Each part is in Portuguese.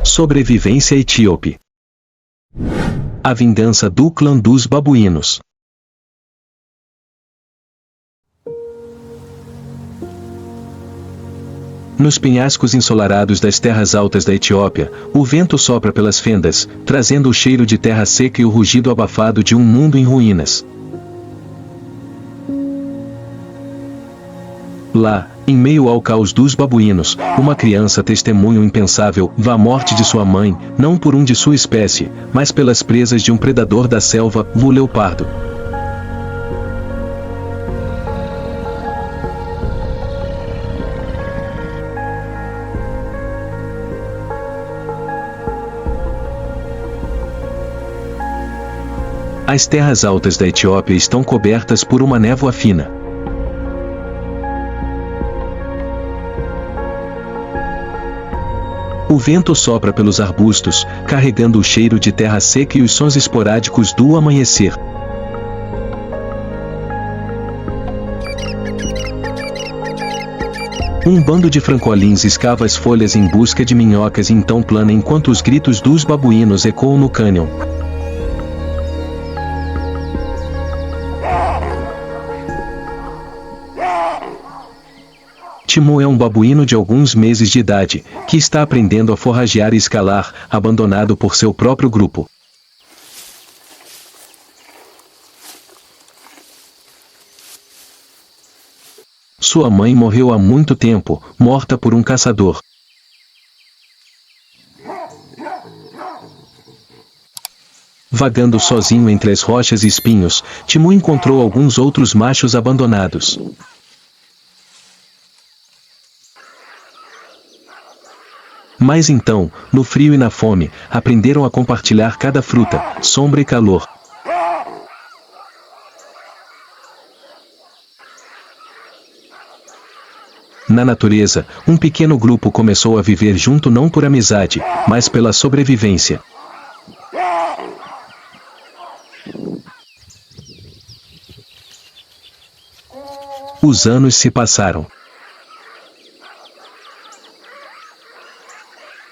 Sobrevivência etíope. A vingança do clã dos babuínos. Nos penhascos ensolarados das terras altas da Etiópia, o vento sopra pelas fendas, trazendo o cheiro de terra seca e o rugido abafado de um mundo em ruínas. Lá, em meio ao caos dos babuínos, uma criança testemunha o impensável, a morte de sua mãe, não por um de sua espécie, mas pelas presas de um predador da selva, o leopardo. As terras altas da Etiópia estão cobertas por uma névoa fina. O vento sopra pelos arbustos, carregando o cheiro de terra seca e os sons esporádicos do amanhecer. Um bando de francolins escava as folhas em busca de minhocas e então plana enquanto os gritos dos babuínos ecoam no cânion. Timu é um babuíno de alguns meses de idade, que está aprendendo a forragear e escalar, abandonado por seu próprio grupo. Sua mãe morreu há muito tempo, morta por um caçador. Vagando sozinho entre as rochas e espinhos, Timu encontrou alguns outros machos abandonados. Mas então, no frio e na fome, aprenderam a compartilhar cada fruta, sombra e calor. Na natureza, um pequeno grupo começou a viver junto não por amizade, mas pela sobrevivência. Os anos se passaram.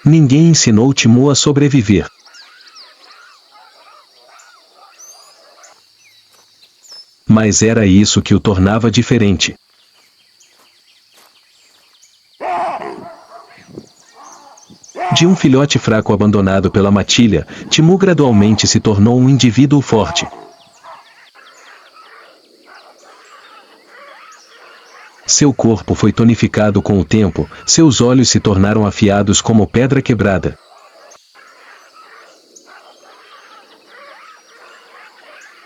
Ninguém ensinou Timu a sobreviver. Mas era isso que o tornava diferente. De um filhote fraco abandonado pela matilha, Timu gradualmente se tornou um indivíduo forte. Seu corpo foi tonificado com o tempo, seus olhos se tornaram afiados como pedra quebrada.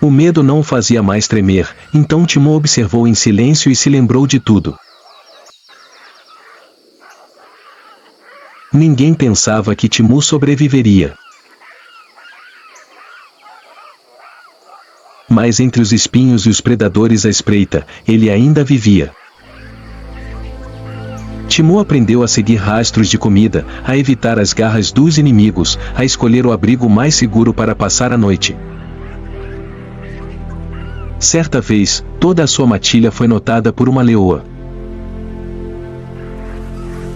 O medo não o fazia mais tremer, então Timu observou em silêncio e se lembrou de tudo. Ninguém pensava que Timu sobreviveria. Mas entre os espinhos e os predadores à espreita, ele ainda vivia. Timu aprendeu a seguir rastros de comida, a evitar as garras dos inimigos, a escolher o abrigo mais seguro para passar a noite. Certa vez, toda a sua matilha foi notada por uma leoa.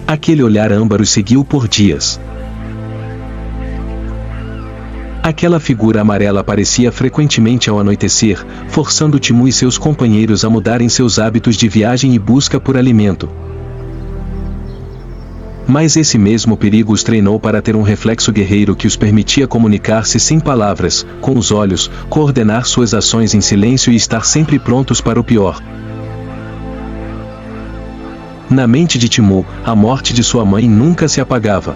Aquele olhar âmbaro seguiu por dias. Aquela figura amarela aparecia frequentemente ao anoitecer, forçando Timu e seus companheiros a mudarem seus hábitos de viagem e busca por alimento. Mas esse mesmo perigo os treinou para ter um reflexo guerreiro que os permitia comunicar-se sem palavras, com os olhos, coordenar suas ações em silêncio e estar sempre prontos para o pior. Na mente de Timu, a morte de sua mãe nunca se apagava.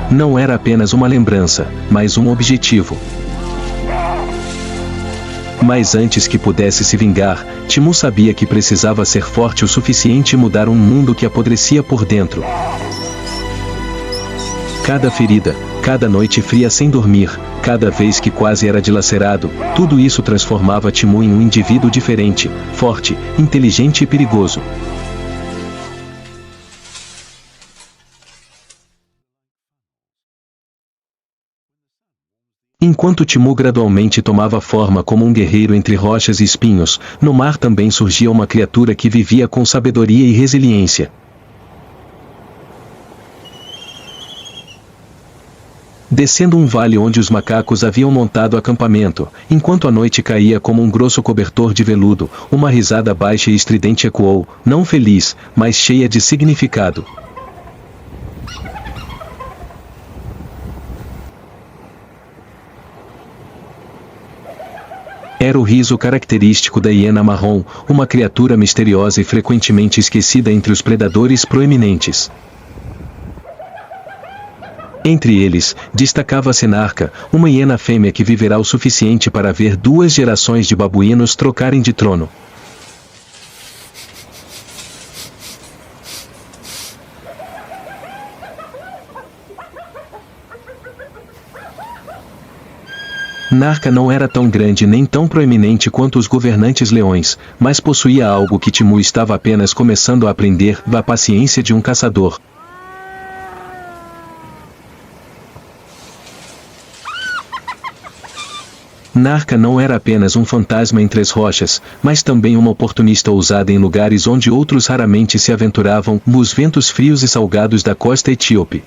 Não era apenas uma lembrança, mas um objetivo. Mas antes que pudesse se vingar, Timu sabia que precisava ser forte o suficiente e mudar um mundo que apodrecia por dentro. Cada ferida, cada noite fria sem dormir, cada vez que quase era dilacerado, tudo isso transformava Timu em um indivíduo diferente, forte, inteligente e perigoso. Enquanto Timu gradualmente tomava forma como um guerreiro entre rochas e espinhos, no mar também surgia uma criatura que vivia com sabedoria e resiliência. descendo um vale onde os macacos haviam montado acampamento, enquanto a noite caía como um grosso cobertor de veludo, uma risada baixa e estridente ecoou, não feliz, mas cheia de significado. Era o riso característico da hiena marrom, uma criatura misteriosa e frequentemente esquecida entre os predadores proeminentes. Entre eles, destacava-se Narka, uma hiena fêmea que viverá o suficiente para ver 2 gerações de babuínos trocarem de trono. Narka não era tão grande nem tão proeminente quanto os governantes leões, mas possuía algo que Timu estava apenas começando a aprender, a paciência de um caçador. Narka não era apenas um fantasma entre as rochas, mas também uma oportunista ousada em lugares onde outros raramente se aventuravam, nos ventos frios e salgados da costa etíope.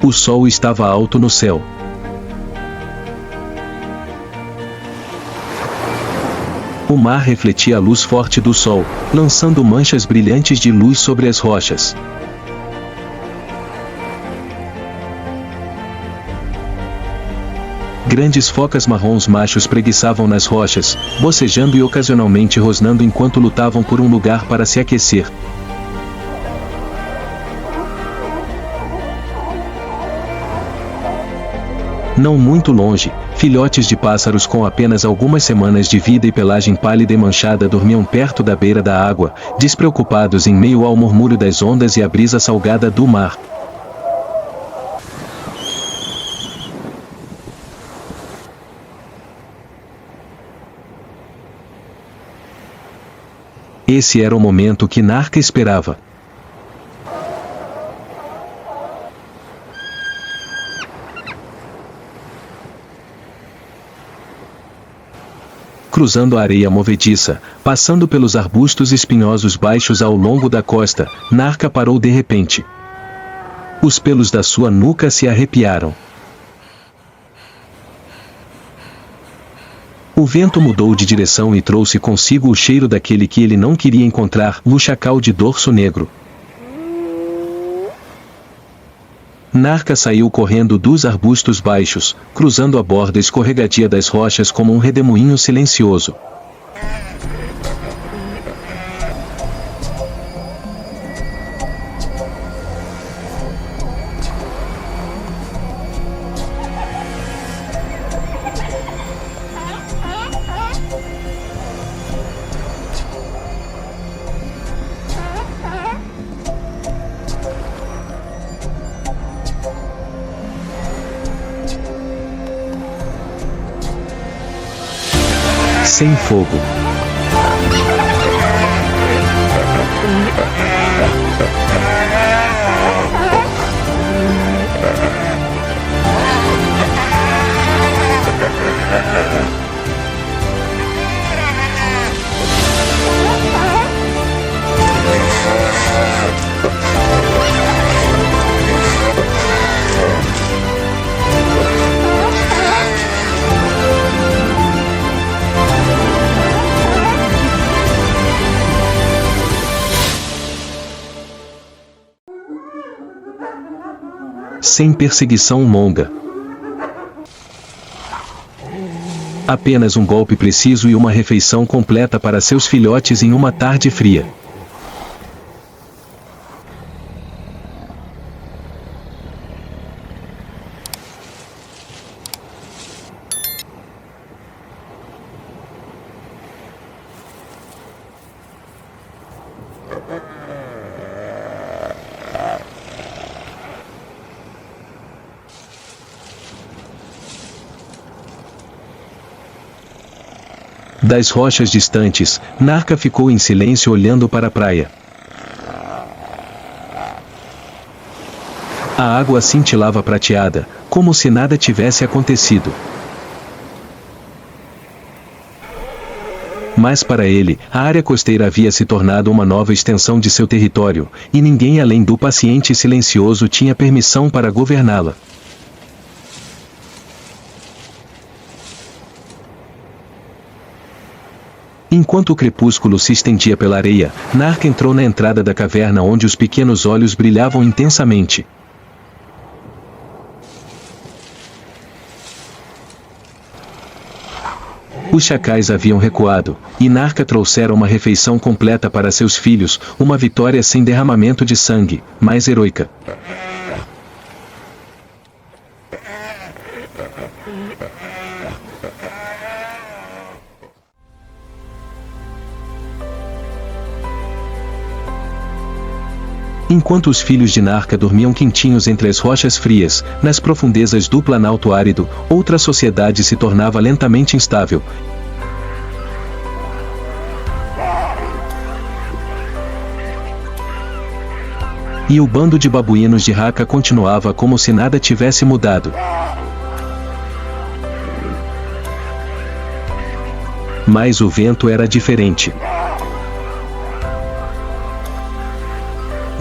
O sol estava alto no céu. O mar refletia a luz forte do sol, lançando manchas brilhantes de luz sobre as rochas. Grandes focas marrons machos preguiçavam nas rochas, bocejando e ocasionalmente rosnando enquanto lutavam por um lugar para se aquecer. Não muito longe, filhotes de pássaros com apenas algumas semanas de vida e pelagem pálida e manchada dormiam perto da beira da água, despreocupados em meio ao murmúrio das ondas e à brisa salgada do mar. Esse era o momento que Narka esperava. Cruzando a areia movediça, passando pelos arbustos espinhosos baixos ao longo da costa, Narka parou de repente. Os pelos da sua nuca se arrepiaram. O vento mudou de direção e trouxe consigo o cheiro daquele que ele não queria encontrar, o chacal de dorso negro. Narka saiu correndo dos arbustos baixos, cruzando a borda escorregadia das rochas como um redemoinho silencioso. Sem fogo. Sem perseguição longa. Apenas um golpe preciso e uma refeição completa para seus filhotes em uma tarde fria. Das rochas distantes, Narka ficou em silêncio olhando para a praia. A água cintilava prateada, como se nada tivesse acontecido. Mas para ele, a área costeira havia se tornado uma nova extensão de seu território, e ninguém além do paciente silencioso tinha permissão para governá-la. Enquanto o crepúsculo se estendia pela areia, Narca entrou na entrada da caverna onde os pequenos olhos brilhavam intensamente. Os chacais haviam recuado, e Narca trouxera uma refeição completa para seus filhos, uma vitória sem derramamento de sangue, mais heroica. Enquanto os filhos de Narca dormiam quentinhos entre as rochas frias, nas profundezas do Planalto Árido, outra sociedade se tornava lentamente instável. E o bando de babuínos de Haka continuava como se nada tivesse mudado. Mas o vento era diferente.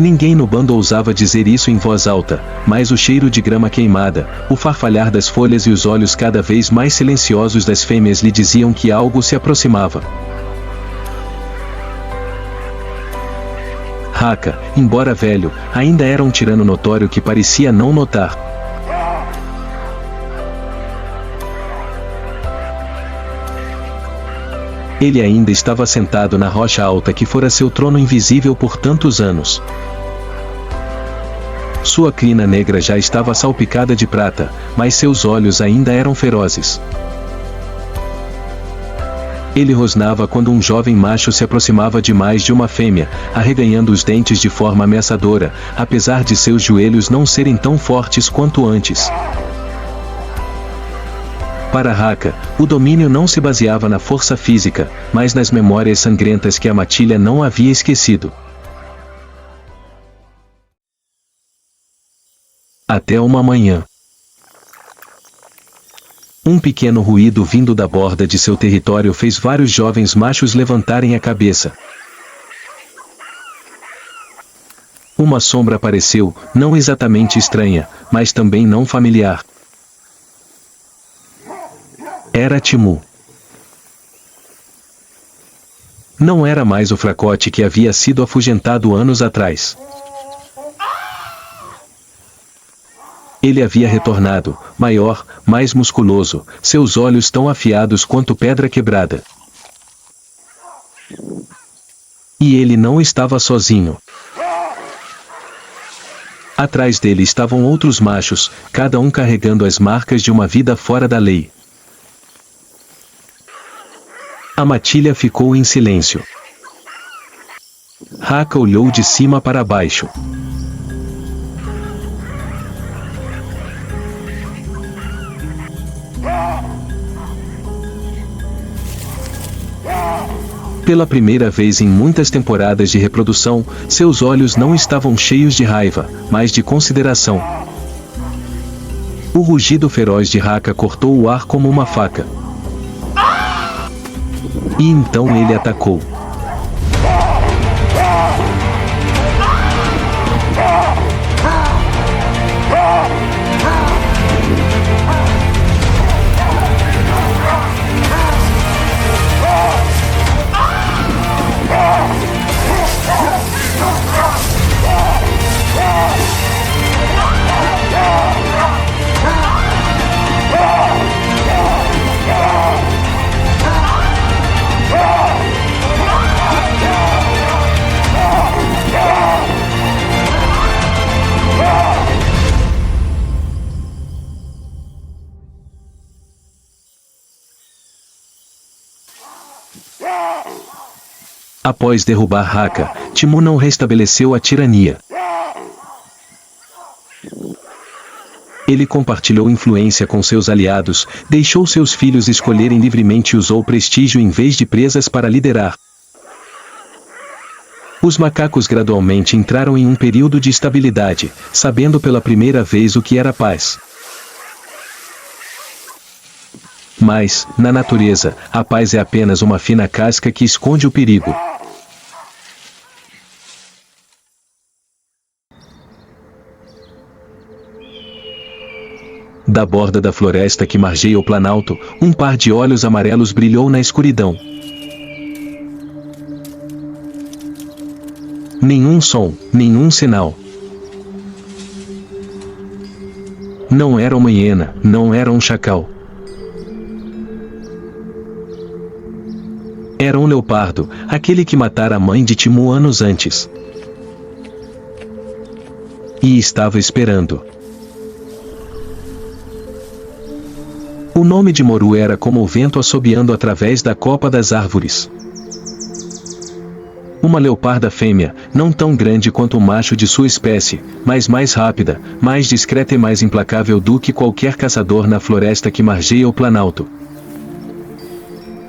Ninguém no bando ousava dizer isso em voz alta, mas o cheiro de grama queimada, o farfalhar das folhas e os olhos cada vez mais silenciosos das fêmeas lhe diziam que algo se aproximava. Haka, embora velho, ainda era um tirano notório que parecia não notar. Ele ainda estava sentado na rocha alta que fora seu trono invisível por tantos anos. Sua crina negra já estava salpicada de prata, mas seus olhos ainda eram ferozes. Ele rosnava quando um jovem macho se aproximava demais de uma fêmea, arreganhando os dentes de forma ameaçadora, apesar de seus joelhos não serem tão fortes quanto antes. Para Haka, o domínio não se baseava na força física, mas nas memórias sangrentas que a matilha não havia esquecido. Até uma manhã. Um pequeno ruído vindo da borda de seu território fez vários jovens machos levantarem a cabeça. Uma sombra apareceu, não exatamente estranha, mas também não familiar. Era Timu. Não era mais o fracote que havia sido afugentado anos atrás. Ele havia retornado, maior, mais musculoso, seus olhos tão afiados quanto pedra quebrada. E ele não estava sozinho. Atrás dele estavam outros machos, cada um carregando as marcas de uma vida fora da lei. A matilha ficou em silêncio. Haka olhou de cima para baixo. Pela primeira vez em muitas temporadas de reprodução, seus olhos não estavam cheios de raiva, mas de consideração. O rugido feroz de Haka cortou o ar como uma faca. E então ele atacou. Após derrubar Haka, Timu não restabeleceu a tirania. Ele compartilhou influência com seus aliados, deixou seus filhos escolherem livremente e usou prestígio em vez de presas para liderar. Os macacos gradualmente entraram em um período de estabilidade, sabendo pela primeira vez o que era paz. Mas, na natureza, a paz é apenas uma fina casca que esconde o perigo. Da borda da floresta que margeia o planalto, um par de olhos amarelos brilhou na escuridão. Nenhum som, nenhum sinal. Não era uma hiena, não era um chacal. Era um leopardo, aquele que matara a mãe de Timu anos antes. E estava esperando. O nome de Moru era como o vento assobiando através da copa das árvores. Uma leoparda fêmea, não tão grande quanto o macho de sua espécie, mas mais rápida, mais discreta e mais implacável do que qualquer caçador na floresta que margeia o planalto.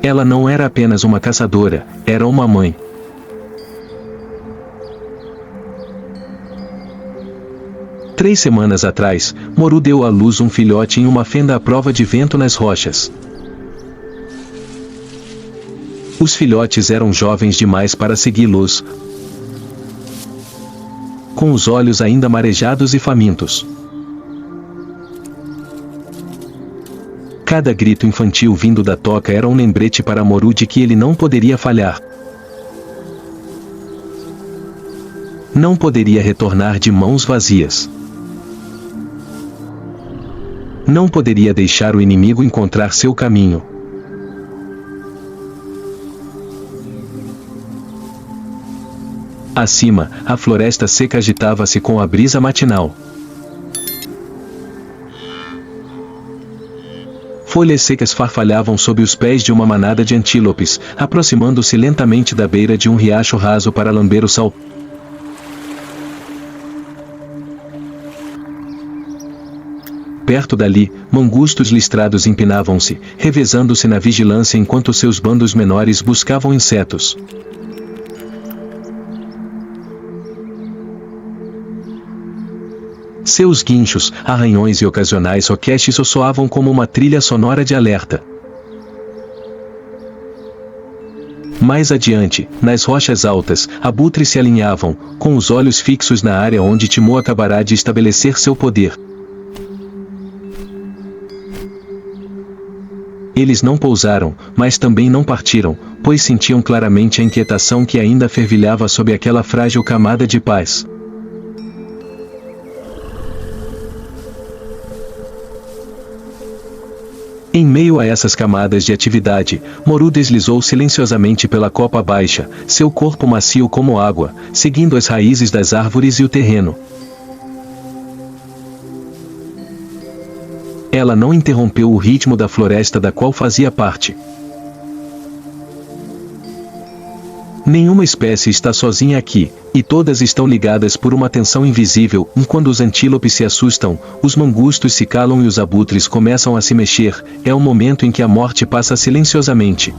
Ela não era apenas uma caçadora, era uma mãe. Três semanas atrás, Moru deu à luz um filhote em uma fenda à prova de vento nas rochas. Os filhotes eram jovens demais para segui-los, com os olhos ainda marejados e famintos. Cada grito infantil vindo da toca era um lembrete para Moru de que ele não poderia falhar. Não poderia retornar de mãos vazias. Não poderia deixar o inimigo encontrar seu caminho. Acima, a floresta seca agitava-se com a brisa matinal. Folhas secas farfalhavam sob os pés de uma manada de antílopes, aproximando-se lentamente da beira de um riacho raso para lamber o sal. Perto dali, mangustos listrados empinavam-se, revezando-se na vigilância enquanto seus bandos menores buscavam insetos. Seus guinchos, arranhões e ocasionais roquetes soavam como uma trilha sonora de alerta. Mais adiante, nas rochas altas, abutres se alinhavam, com os olhos fixos na área onde Timu acabará de estabelecer seu poder. Eles não pousaram, mas também não partiram, pois sentiam claramente a inquietação que ainda fervilhava sob aquela frágil camada de paz. Em meio a essas camadas de atividade, Moru deslizou silenciosamente pela copa baixa, seu corpo macio como água, seguindo as raízes das árvores e o terreno. Ela não interrompeu o ritmo da floresta da qual fazia parte. Nenhuma espécie está sozinha aqui, e todas estão ligadas por uma tensão invisível. Quando os antílopes se assustam, os mangustos se calam e os abutres começam a se mexer, é o momento em que a morte passa silenciosamente.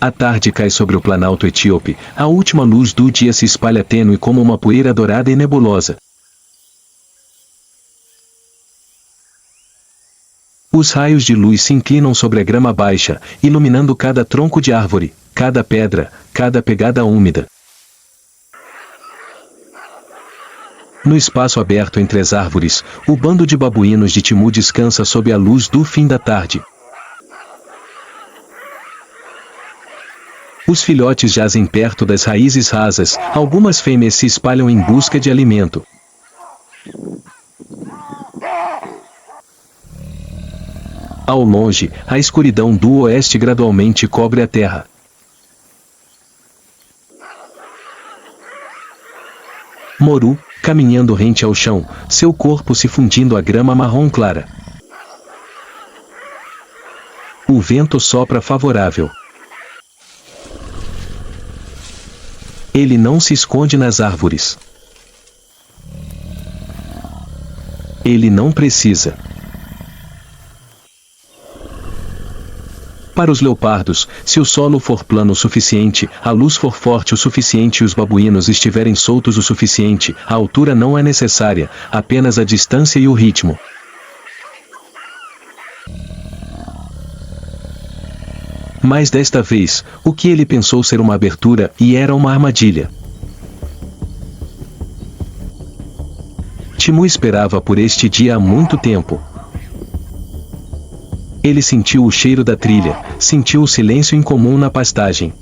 A tarde cai sobre o planalto etíope, a última luz do dia se espalha tênue como uma poeira dourada e nebulosa. Os raios de luz se inclinam sobre a grama baixa, iluminando cada tronco de árvore, cada pedra, cada pegada úmida. No espaço aberto entre as árvores, o bando de babuínos de Timu descansa sob a luz do fim da tarde. Os filhotes jazem perto das raízes rasas, algumas fêmeas se espalham em busca de alimento. Ao longe, a escuridão do oeste gradualmente cobre a terra. Moru, caminhando rente ao chão, seu corpo se fundindo à grama marrom clara. O vento sopra favorável. Ele não se esconde nas árvores. Ele não precisa. Para os leopardos, se o solo for plano o suficiente, a luz for forte o suficiente e os babuínos estiverem soltos o suficiente, a altura não é necessária, apenas a distância e o ritmo. Mas desta vez, o que ele pensou ser uma abertura, e era uma armadilha. Timur esperava por este dia há muito tempo. Ele sentiu o cheiro da trilha, sentiu o silêncio incomum na pastagem.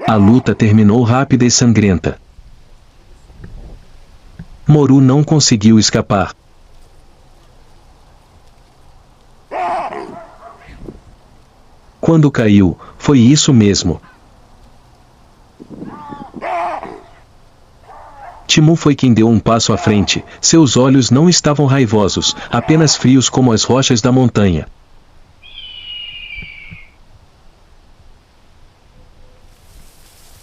A luta terminou rápida e sangrenta. Moru não conseguiu escapar. Quando caiu, foi isso mesmo. Timur foi quem deu um passo à frente, seus olhos não estavam raivosos, apenas frios como as rochas da montanha.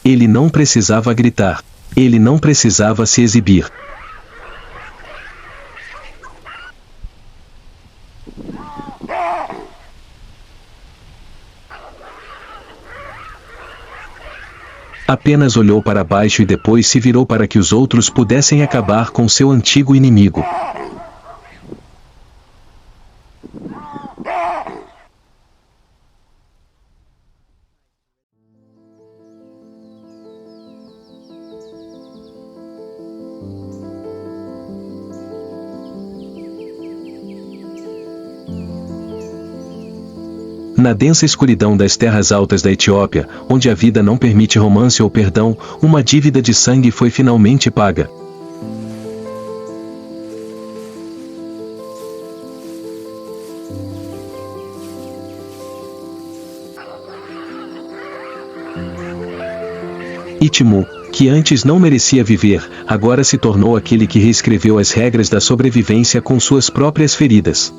Ele não precisava gritar. Ele não precisava se exibir. Apenas olhou para baixo e depois se virou para que os outros pudessem acabar com seu antigo inimigo. Na densa escuridão das terras altas da Etiópia, onde a vida não permite romance ou perdão, uma dívida de sangue foi finalmente paga. E Timur, que antes não merecia viver, agora se tornou aquele que reescreveu as regras da sobrevivência com suas próprias feridas.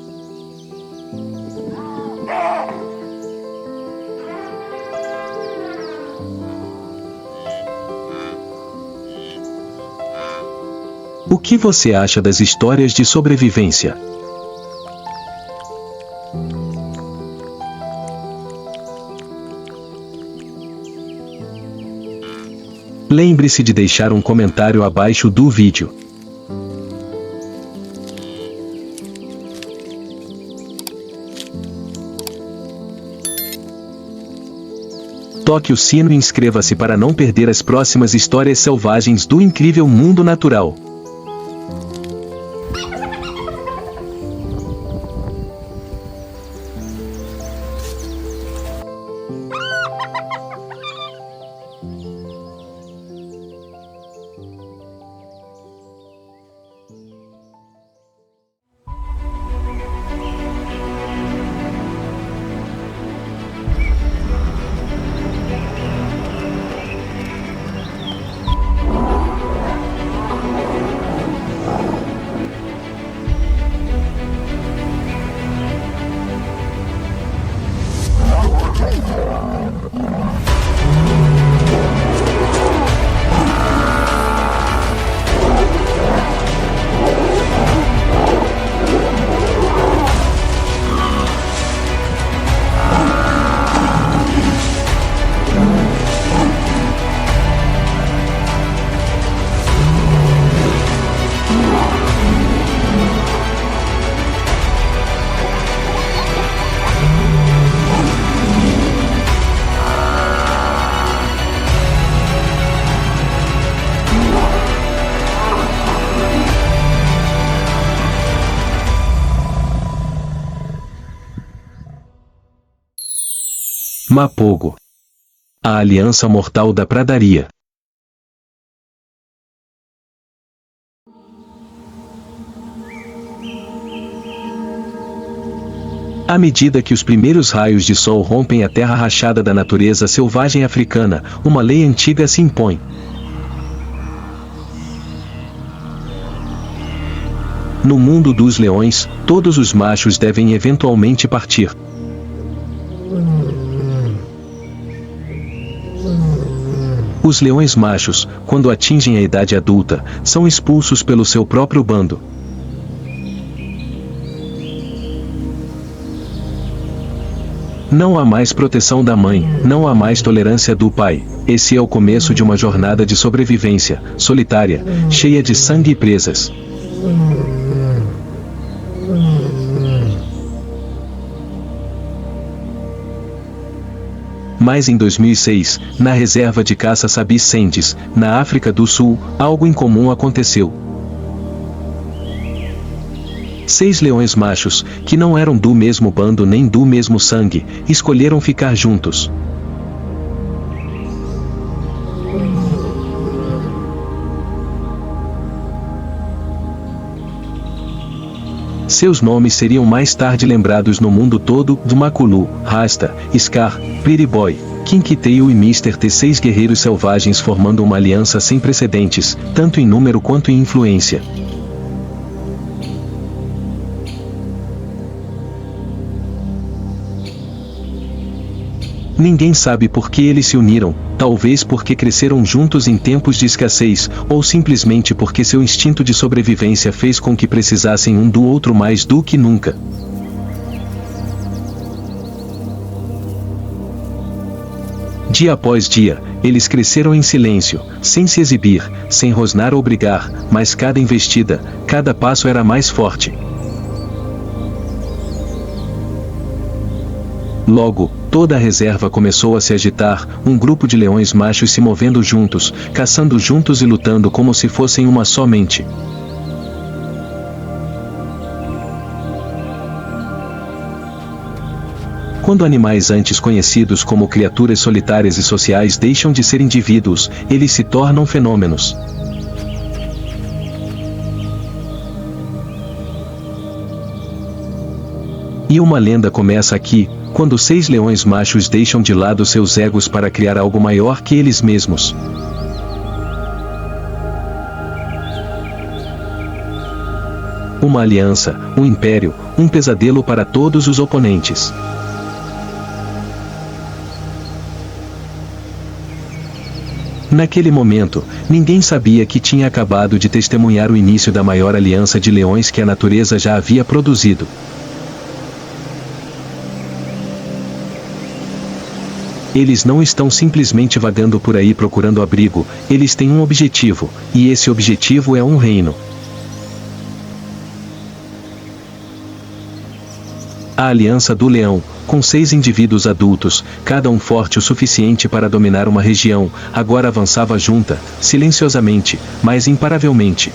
O que você acha das histórias de sobrevivência? Lembre-se de deixar um comentário abaixo do vídeo. Toque o sino e inscreva-se para não perder as próximas histórias selvagens do incrível mundo natural. Mapogo. A aliança mortal da pradaria. À medida que os primeiros raios de sol rompem a terra rachada da natureza selvagem africana, uma lei antiga se impõe. No mundo dos leões, todos os machos devem eventualmente partir. Os leões machos, quando atingem a idade adulta, são expulsos pelo seu próprio bando. Não há mais proteção da mãe, não há mais tolerância do pai. Esse é o começo de uma jornada de sobrevivência, solitária, cheia de sangue e presas. Mas em 2006, na reserva de caça Sabi Sendes, na África do Sul, algo incomum aconteceu. 6 leões machos, que não eram do mesmo bando nem do mesmo sangue, escolheram ficar juntos. Seus nomes seriam mais tarde lembrados no mundo todo: Makulu, Rasta, Scar, Pretty Boy, Kinky Tail e Mr. T. 6 guerreiros selvagens formando uma aliança sem precedentes, tanto em número quanto em influência. Ninguém sabe por que eles se uniram, talvez porque cresceram juntos em tempos de escassez, ou simplesmente porque seu instinto de sobrevivência fez com que precisassem um do outro mais do que nunca. Dia após dia, eles cresceram em silêncio, sem se exibir, sem rosnar ou brigar, mas cada investida, cada passo era mais forte. Logo, toda a reserva começou a se agitar, um grupo de leões machos se movendo juntos, caçando juntos e lutando como se fossem uma só mente. Quando animais antes conhecidos como criaturas solitárias e sociais deixam de ser indivíduos, eles se tornam fenômenos. E uma lenda começa aqui, quando 6 leões machos deixam de lado seus egos para criar algo maior que eles mesmos. Uma aliança, um império, um pesadelo para todos os oponentes. Naquele momento, ninguém sabia que tinha acabado de testemunhar o início da maior aliança de leões que a natureza já havia produzido. Eles não estão simplesmente vagando por aí procurando abrigo, eles têm um objetivo, e esse objetivo é um reino. A Aliança do Leão, com 6 indivíduos adultos, cada um forte o suficiente para dominar uma região, agora avançava junta, silenciosamente, mas imparavelmente.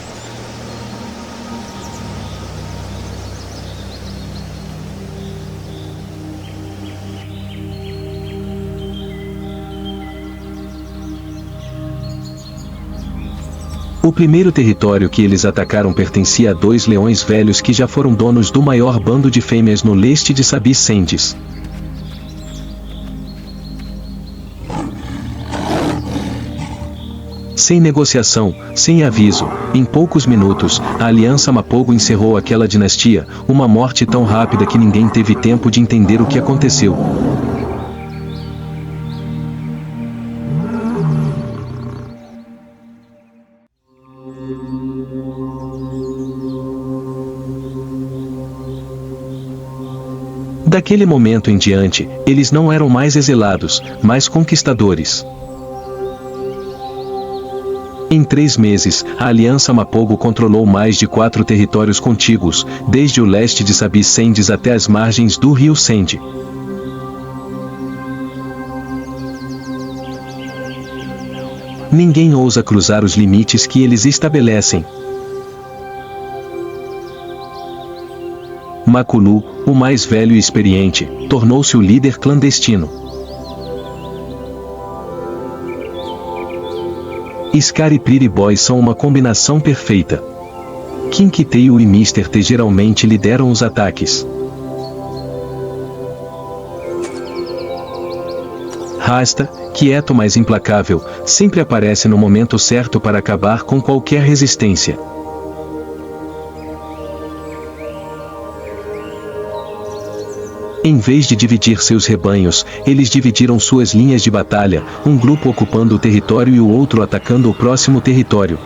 O primeiro território que eles atacaram pertencia a 2 leões velhos que já foram donos do maior bando de fêmeas no leste de Sabi Sendes. Sem negociação, sem aviso, em poucos minutos, a Aliança Mapogo encerrou aquela dinastia, uma morte tão rápida que ninguém teve tempo de entender o que aconteceu. Daquele momento em diante, eles não eram mais exilados, mas conquistadores. Em 3 meses, a Aliança Mapogo controlou mais de 4 territórios contíguos, desde o leste de Sabi Sendes até as margens do rio Sende. Ninguém ousa cruzar os limites que eles estabelecem. Makulu, o mais velho e experiente, tornou-se o líder clandestino. Scar e Pretty Boy são uma combinação perfeita. Kinky Tail e Mr. T geralmente lideram os ataques. Rasta, quieto mas implacável, sempre aparece no momento certo para acabar com qualquer resistência. Em vez de dividir seus rebanhos, eles dividiram suas linhas de batalha, um grupo ocupando o território e o outro atacando o próximo território.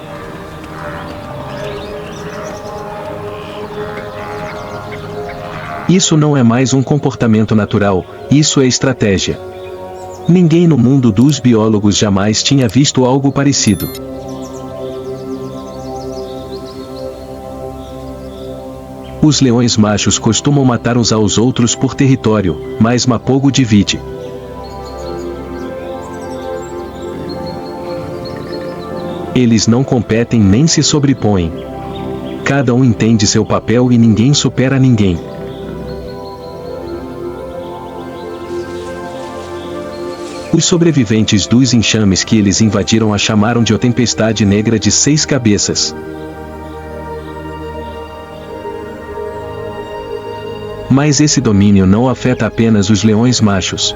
Isso não é mais um comportamento natural, isso é estratégia. Ninguém no mundo dos biólogos jamais tinha visto algo parecido. Os leões machos costumam matar uns aos outros por território, mas Mapogo divide. Eles não competem nem se sobrepõem. Cada um entende seu papel e ninguém supera ninguém. Os sobreviventes dos enxames que eles invadiram a chamaram de a Tempestade Negra de 6 cabeças. Mas esse domínio não afeta apenas os leões machos.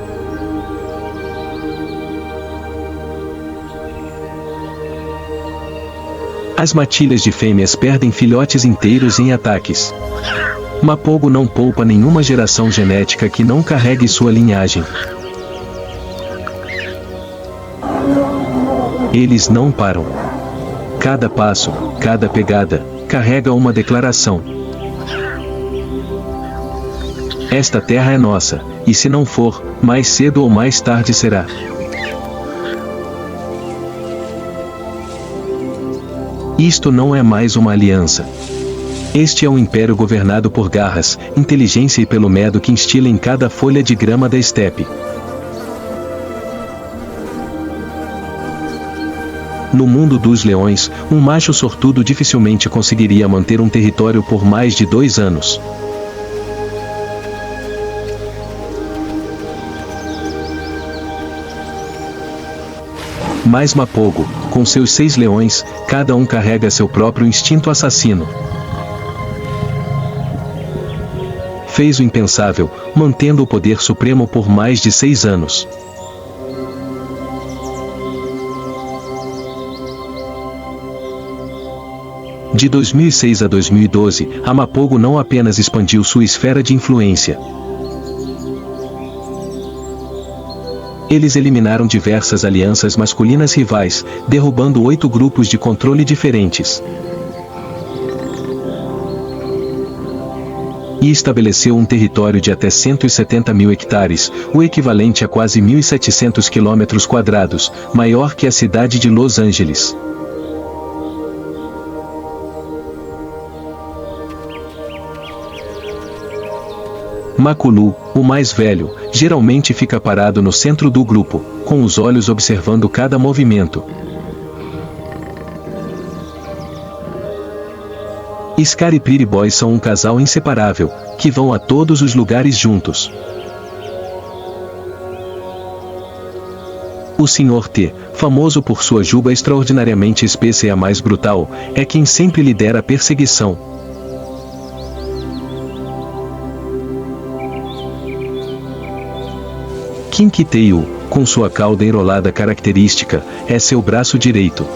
As matilhas de fêmeas perdem filhotes inteiros em ataques. Mapogo não poupa nenhuma geração genética que não carregue sua linhagem. Eles não param. Cada passo, cada pegada, carrega uma declaração. Esta terra é nossa, e se não for, mais cedo ou mais tarde será. Isto não é mais uma aliança. Este é um império governado por garras, inteligência e pelo medo que instila em cada folha de grama da estepe. No mundo dos leões, um macho sortudo dificilmente conseguiria manter um território por mais de 2 anos. Mas Mapogo, com seus 6 leões, cada um carrega seu próprio instinto assassino. Fez o impensável, mantendo o poder supremo por mais de 6 anos. De 2006 a 2012, a Mapogo não apenas expandiu sua esfera de influência. Eles eliminaram diversas alianças masculinas rivais, derrubando 8 grupos de controle diferentes. E estabeleceu um território de até 170 mil hectares, o equivalente a quase 1.700 km², maior que a cidade de Los Angeles. Makulu, o mais velho, geralmente fica parado no centro do grupo, com os olhos observando cada movimento. Scar e Pretty Boy são um casal inseparável, que vão a todos os lugares juntos. O Sr. T, famoso por sua juba extraordinariamente espessa e a mais brutal, é quem sempre lidera a perseguição. Kinky Tail, com sua cauda enrolada característica, é seu braço direito.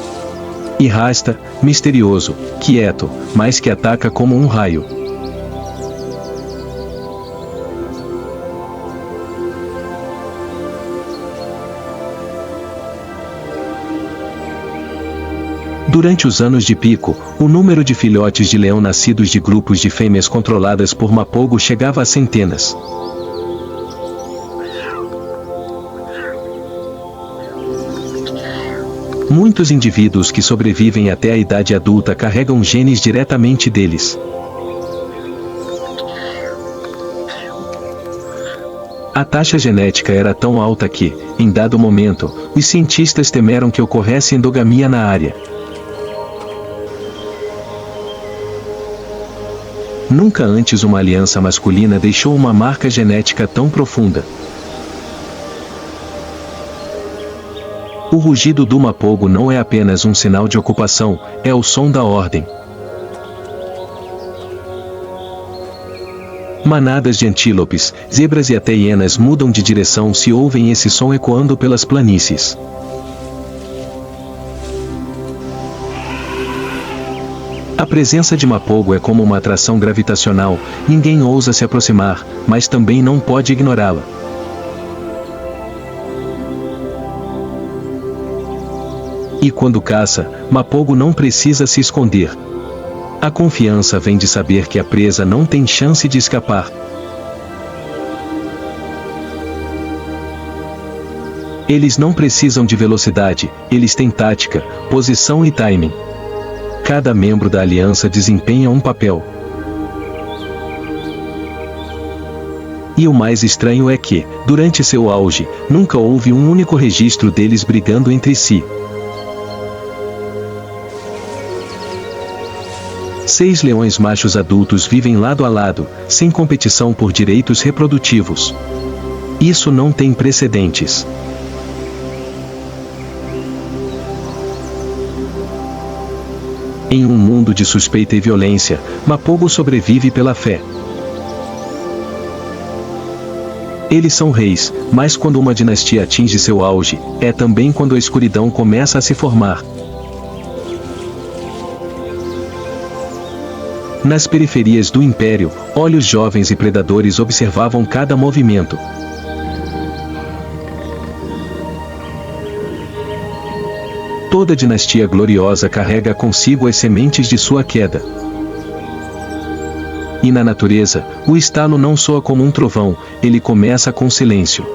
E Rasta, misterioso, quieto, mas que ataca como um raio. Durante os anos de pico, o número de filhotes de leão nascidos de grupos de fêmeas controladas por Mapogo chegava a centenas. Muitos indivíduos que sobrevivem até a idade adulta carregam genes diretamente deles. A taxa genética era tão alta que, em dado momento, os cientistas temeram que ocorresse endogamia na área. Nunca antes uma aliança masculina deixou uma marca genética tão profunda. O rugido do mapogo não é apenas um sinal de ocupação, é o som da ordem. Manadas de antílopes, zebras e até hienas mudam de direção se ouvem esse som ecoando pelas planícies. A presença de mapogo é como uma atração gravitacional, ninguém ousa se aproximar, mas também não pode ignorá-la. E quando caça, mapogo não precisa se esconder. A confiança vem de saber que a presa não tem chance de escapar. Eles não precisam de velocidade, eles têm tática, posição e timing. Cada membro da aliança desempenha um papel. E o mais estranho é que, durante seu auge, nunca houve um único registro deles brigando entre si. 6 leões machos adultos vivem lado a lado, sem competição por direitos reprodutivos. Isso não tem precedentes. Em um mundo de suspeita e violência, mapogo sobrevive pela fé. Eles são reis, mas quando uma dinastia atinge seu auge, é também quando a escuridão começa a se formar. Nas periferias do império, olhos jovens e predadores observavam cada movimento. Toda dinastia gloriosa carrega consigo as sementes de sua queda. E na natureza, o estalo não soa como um trovão, ele começa com silêncio.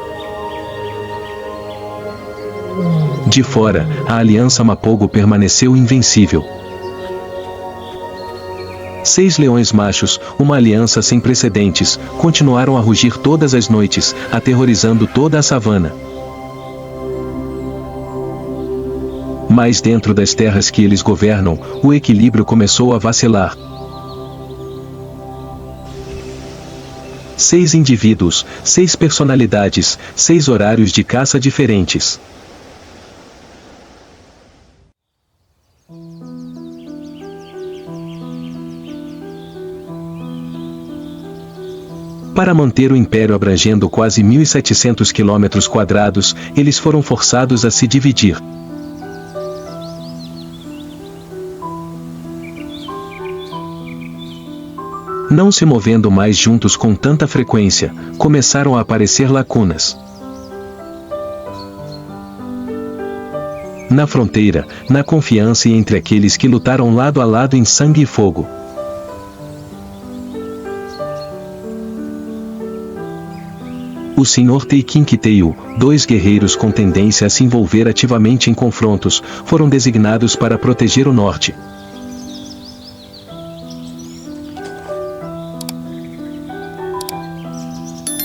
De fora, a aliança mapogo permaneceu invencível. 6 leões machos, uma aliança sem precedentes, continuaram a rugir todas as noites, aterrorizando toda a savana. Mas dentro das terras que eles governam, o equilíbrio começou a vacilar. 6 indivíduos, 6 personalidades, 6 horários de caça diferentes. Para manter o império abrangendo quase 1.700 km², eles foram forçados a se dividir. Não se movendo mais juntos com tanta frequência, começaram a aparecer lacunas. Na fronteira, na confiança e entre aqueles que lutaram lado a lado em sangue e fogo. O Sr. Teikinkiteyu, 2 guerreiros com tendência a se envolver ativamente em confrontos, foram designados para proteger o norte.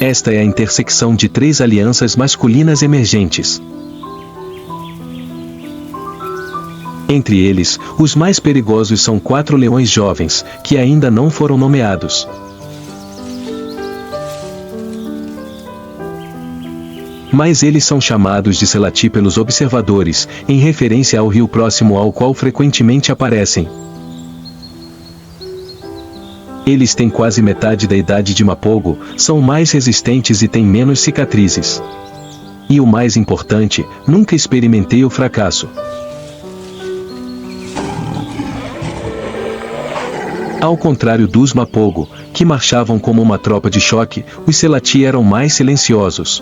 Esta é a intersecção de 3 alianças masculinas emergentes. Entre eles, os mais perigosos são 4 leões jovens, que ainda não foram nomeados. Mas eles são chamados de Selati pelos observadores, em referência ao rio próximo ao qual frequentemente aparecem. Eles têm quase metade da idade de mapogo, são mais resistentes e têm menos cicatrizes. E o mais importante, nunca experimentei o fracasso. Ao contrário dos mapogo, que marchavam como uma tropa de choque, os Selati eram mais silenciosos.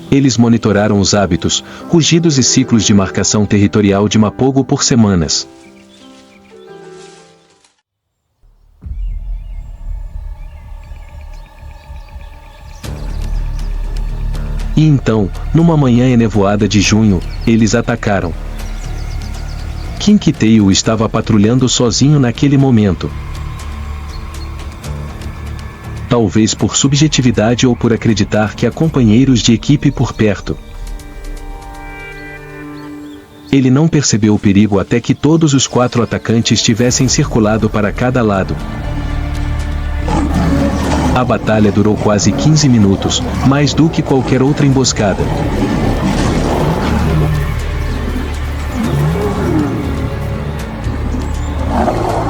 Eles monitoraram os hábitos, rugidos e ciclos de marcação territorial de mapogo por semanas. E então, numa manhã enevoada de junho, eles atacaram. Kinkiteyu estava patrulhando sozinho naquele momento. Talvez por subjetividade ou por acreditar que há companheiros de equipe por perto. Ele não percebeu o perigo até que todos os 4 atacantes tivessem circulado para cada lado. A batalha durou quase 15 minutos, mais do que qualquer outra emboscada.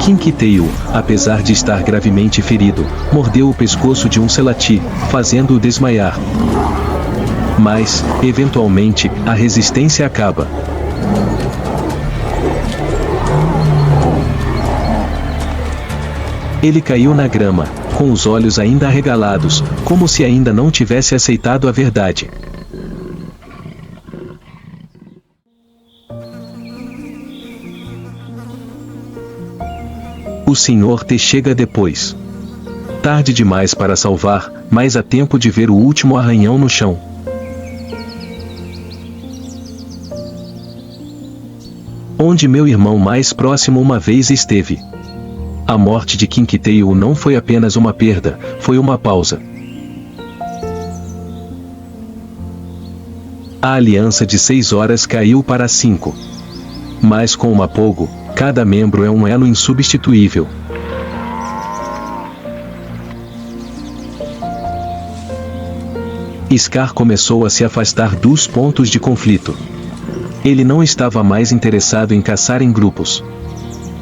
Kinky-Tail, apesar de estar gravemente ferido, mordeu o pescoço de um Selati, fazendo-o desmaiar. Mas, eventualmente, a resistência acaba. Ele caiu na grama, com os olhos ainda arregalados, como se ainda não tivesse aceitado a verdade. O Sr. T chega depois. Tarde demais para salvar, mas há tempo de ver o último arranhão no chão. Onde meu irmão mais próximo uma vez esteve. A morte de Kinky-Tail não foi apenas uma perda, foi uma pausa. A aliança de 6 horas caiu para 5. Mas com uma Pogo, cada membro é um elo insubstituível. Scar começou a se afastar dos pontos de conflito. Ele não estava mais interessado em caçar em grupos.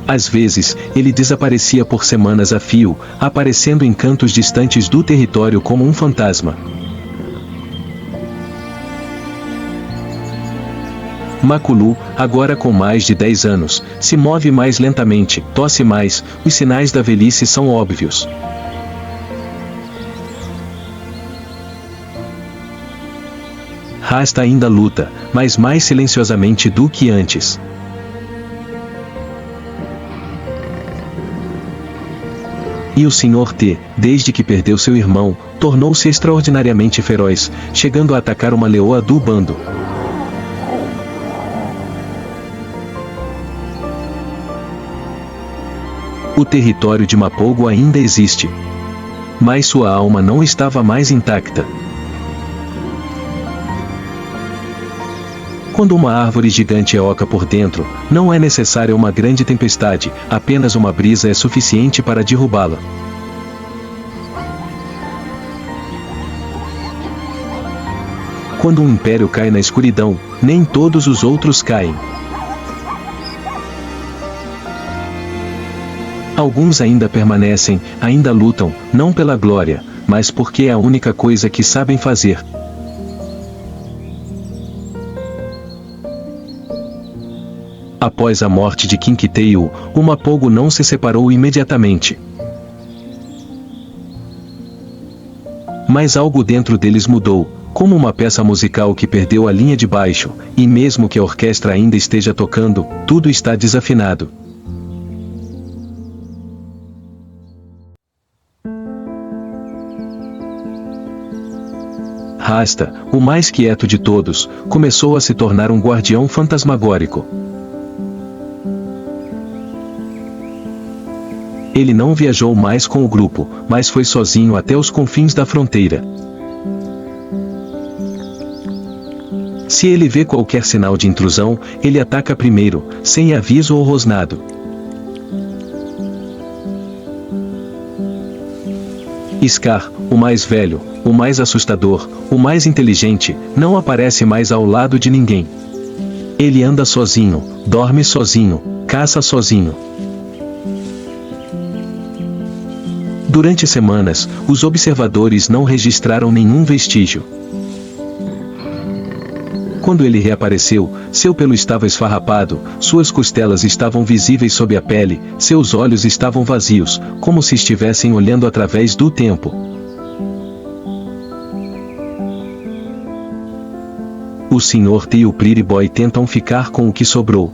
Às vezes, ele desaparecia por semanas a fio, aparecendo em cantos distantes do território como um fantasma. Makulu, agora com mais de 10 anos, se move mais lentamente, tosse mais, os sinais da velhice são óbvios. Rasta ainda luta, mas mais silenciosamente do que antes. E o Sr. T, desde que perdeu seu irmão, tornou-se extraordinariamente feroz, chegando a atacar uma leoa do bando. O território de Mapogo ainda existe. Mas sua alma não estava mais intacta. Quando uma árvore gigante é oca por dentro, não é necessária uma grande tempestade, apenas uma brisa é suficiente para derrubá-la. Quando um império cai na escuridão, nem todos os outros caem. Alguns ainda permanecem, ainda lutam, não pela glória, mas porque é a única coisa que sabem fazer. Após a morte de Kinky-Tail, o Mapogo não se separou imediatamente. Mas algo dentro deles mudou, como uma peça musical que perdeu a linha de baixo, e mesmo que a orquestra ainda esteja tocando, tudo está desafinado. Rasta, o mais quieto de todos, começou a se tornar um guardião fantasmagórico. Ele não viajou mais com o grupo, mas foi sozinho até os confins da fronteira. Se ele vê qualquer sinal de intrusão, ele ataca primeiro, sem aviso ou rosnado. Scar, o mais velho, o mais assustador, o mais inteligente, não aparece mais ao lado de ninguém. Ele anda sozinho, dorme sozinho, caça sozinho. Durante semanas, os observadores não registraram nenhum vestígio. Quando ele reapareceu, seu pelo estava esfarrapado, suas costelas estavam visíveis sob a pele, seus olhos estavam vazios, como se estivessem olhando através do tempo. O Sr. T e o Pretty Boy tentam ficar com o que sobrou.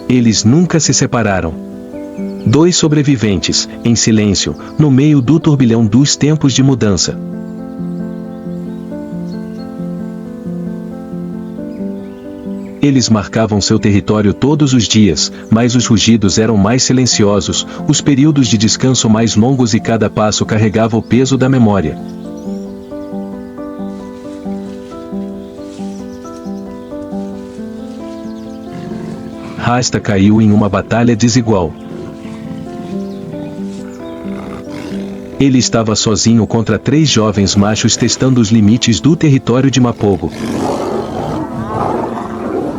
Eles nunca se separaram. 2 sobreviventes, em silêncio, no meio do turbilhão dos tempos de mudança. Eles marcavam seu território todos os dias, mas os rugidos eram mais silenciosos, os períodos de descanso mais longos e cada passo carregava o peso da memória. Rasta caiu em uma batalha desigual. Ele estava sozinho contra 3 jovens machos testando os limites do território de Mapogo.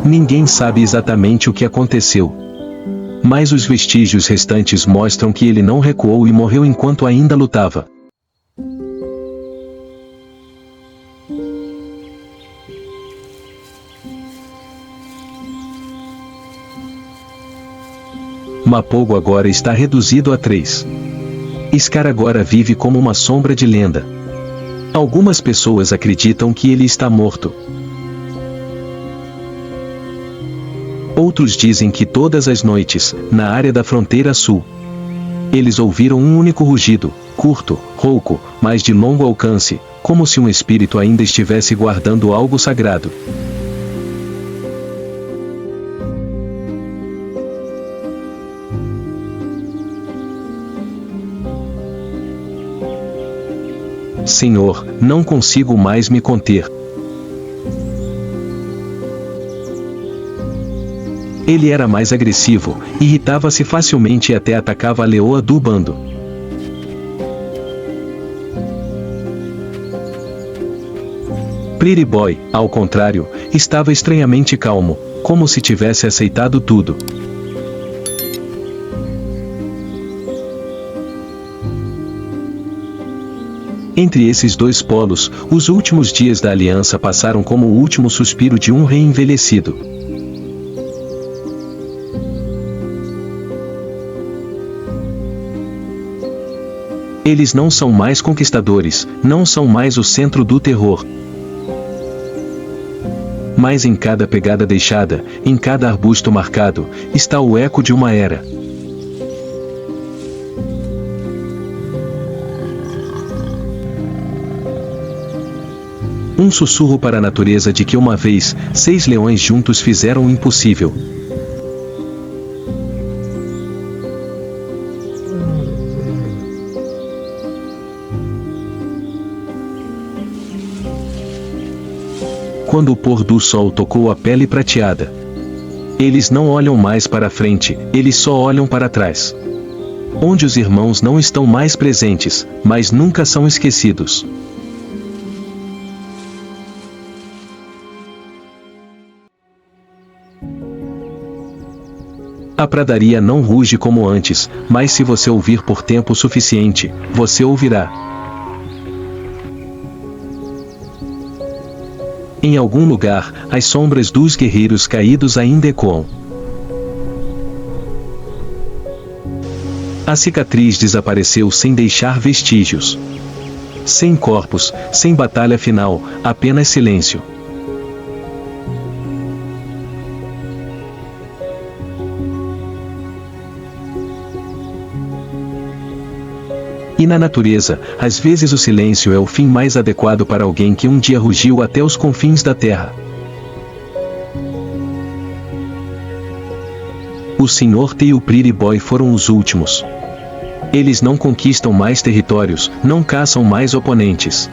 Ninguém sabe exatamente o que aconteceu. Mas os vestígios restantes mostram que ele não recuou e morreu enquanto ainda lutava. Mapogo agora está reduzido a 3. Scar agora vive como uma sombra de lenda. Algumas pessoas acreditam que ele está morto. Outros dizem que todas as noites, na área da fronteira sul, eles ouviram um único rugido, curto, rouco, mas de longo alcance, como se um espírito ainda estivesse guardando algo sagrado. Senhor, não consigo mais me conter. Ele era mais agressivo, irritava-se facilmente e até atacava a leoa do bando. Pretty Boy, ao contrário, estava estranhamente calmo, como se tivesse aceitado tudo. Entre esses 2 polos, os últimos dias da aliança passaram como o último suspiro de um rei envelhecido. Eles não são mais conquistadores, não são mais o centro do terror. Mas em cada pegada deixada, em cada arbusto marcado, está o eco de uma era. Um sussurro para a natureza de que uma vez, 6 leões juntos fizeram o impossível. Quando o pôr do sol tocou a pele prateada, eles não olham mais para frente, eles só olham para trás. Onde os irmãos não estão mais presentes, mas nunca são esquecidos. A pradaria não ruge como antes, mas se você ouvir por tempo suficiente, você ouvirá. Em algum lugar, as sombras dos guerreiros caídos ainda ecoam. A cicatriz desapareceu sem deixar vestígios. Sem corpos, sem batalha final, apenas silêncio. E na natureza, às vezes o silêncio é o fim mais adequado para alguém que um dia rugiu até os confins da terra. O Sr. T e o Pretty Boy foram os últimos. Eles não conquistam mais territórios, não caçam mais oponentes.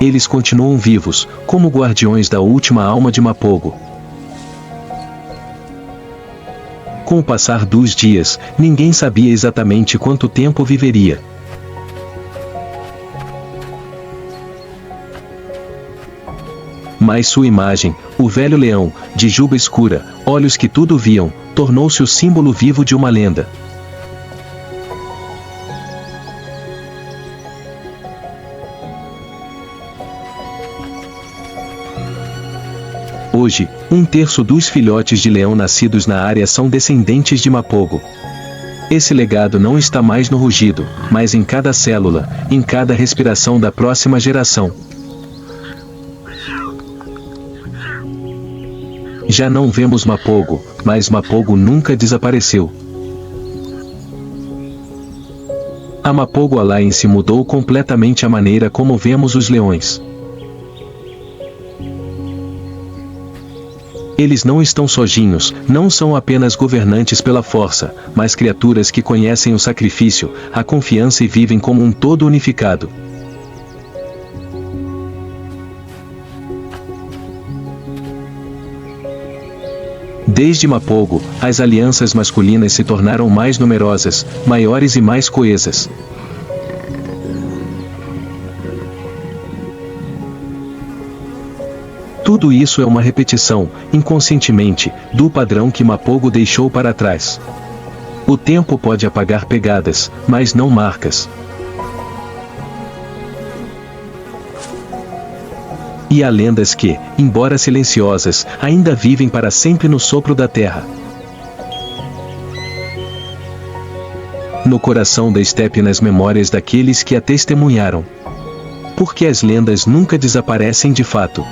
Eles continuam vivos, como guardiões da última alma de Mapogo. Com o passar dos dias, ninguém sabia exatamente quanto tempo viveria. Mas sua imagem, o velho leão, de juba escura, olhos que tudo viam, tornou-se o símbolo vivo de uma lenda. Hoje, 1/3 dos filhotes de leão nascidos na área são descendentes de Mapogo. Esse legado não está mais no rugido, mas em cada célula, em cada respiração da próxima geração. Já não vemos Mapogo, mas Mapogo nunca desapareceu. A Mapogo Alliance mudou completamente a maneira como vemos os leões. Eles não estão sozinhos, não são apenas governantes pela força, mas criaturas que conhecem o sacrifício, a confiança e vivem como um todo unificado. Desde Mapogo, as alianças masculinas se tornaram mais numerosas, maiores e mais coesas. Tudo isso é uma repetição, inconscientemente, do padrão que Mapogo deixou para trás. O tempo pode apagar pegadas, mas não marcas. E há lendas que, embora silenciosas, ainda vivem para sempre no sopro da terra. No coração da estepe, nas memórias daqueles que a testemunharam. Porque as lendas nunca desaparecem de fato.